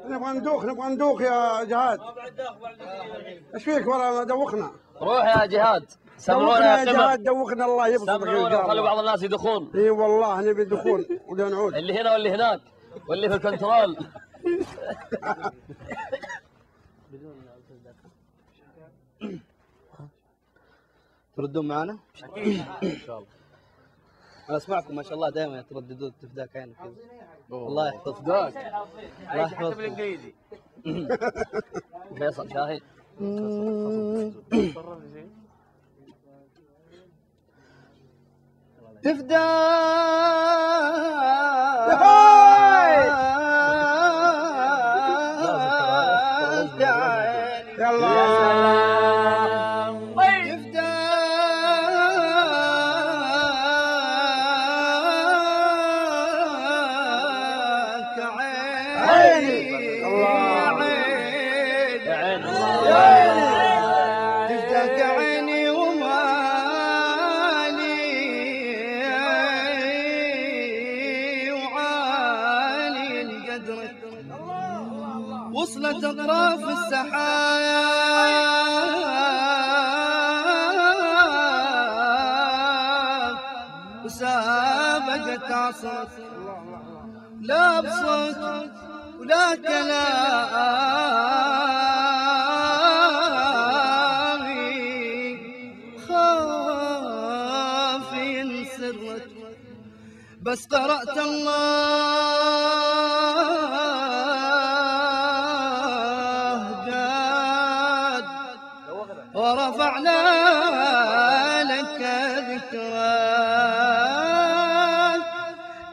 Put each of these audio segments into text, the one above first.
نبغى ندوخ يا جهاد. ايش فيك والله دوخنا؟ روح يا جهاد دوخنا يا جهاد، دوخنا الله يبسطك. سمعونا وخلوا بعض الناس يدخون. اي والله نبي دخون ولا نعود. اللي هنا واللي هناك واللي في الكنترول. تردون معنا؟ ان شاء الله. انا اسمعكم ما شاء الله دائما ترددون تفداك عينك كذا. الله يحفظك. الله يحفظك. بالانجليزي. فيصل شاهد. تفداك عيني ومالي وعالي قدرك وصلت اطراف السحاب وسابقت عصرك لا بصوت ولا كلامي خافي سرك بس قرأت الله جاد ورفعنا لك ذكرك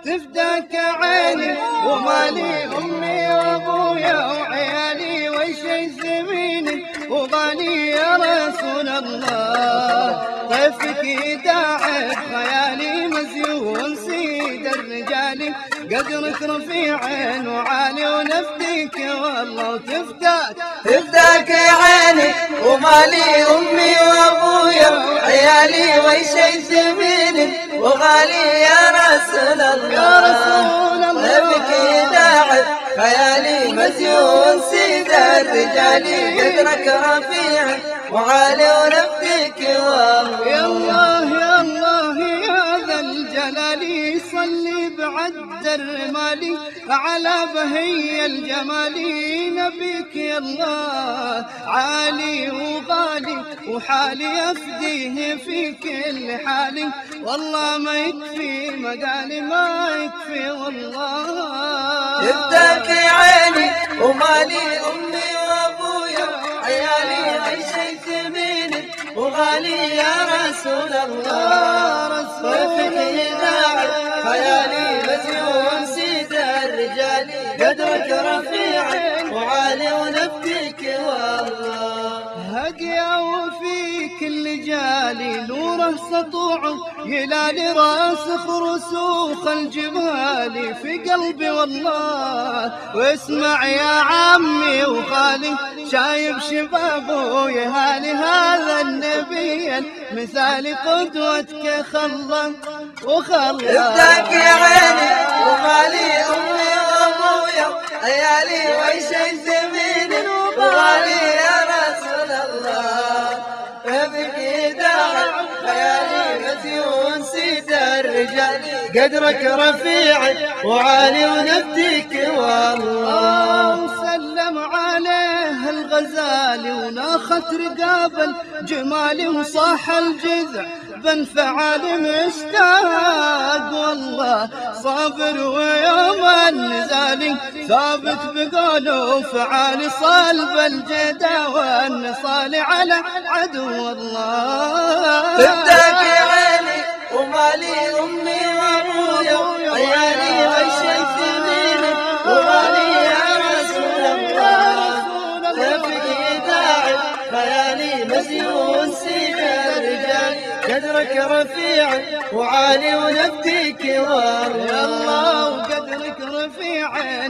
تفداك عيني ومالي أمي وأبويا وعيالي وش يسميني وغالي يا رسول الله طيفك يداعب خيالي مزيون سيد الرجال قدرك رفيع وعالي ونفديك والله تفداك عيني ومالي أمي وأبويا وعيالي وش يسميني وغالي يا رسول الله طيفك يداعب خيالي مزيون سيد الرجال قدرك رفيع وعالي ونفديك والله يا الله يا الله يا ذا الجلال صلي بعد الرمال على بهي الجمال نبيك يا الله عالي وغالي وحالي أفديه في كل حالي والله ما يكفي مقالي ما يكفي والله تفداك عيني ومالي أمي وأبويا عيالي عيش يثميني وغالي يا رسول الله طيفك يداعب خيالي مزيون سيد الرجال قدرك رفيع وعالي ونفديك والله هقيا وفي كل جالي نوره سطوع يلالي راسخ رسوخ الجبال في قلبي والله واسمع يا عمي وخالي شايب شبابه يهالي هذا النبي المثالي قدوتك خلى تفداك يا عيني ومالي أمي وأبويا عيالي وش يسميني وغالي يا رسول الله طيفك يداعب خيالي مزيون سيد الرجال قدرك رفيع وعالي ونفديك والله سلم عليه الغزالي وناخت رقاب الجمالي وصاح الجذع بنفعال مشتاق والله صابر ويوم النزالي ثابت بقوله فعالي صلب الجدا والنصالي على عدو الله تفداك عيني ومالي أمي وأبويا عيالي وش يثميني وغالي يا رسول الله طيفك يداعب خيالي مزيون سيد الرجال قدرك رفيع وعالي ونفديك والله وقدرك رفيع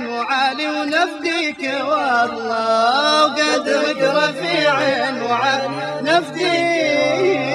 وعالي ونفديك والله وقدرك رفيع وعالي نفديك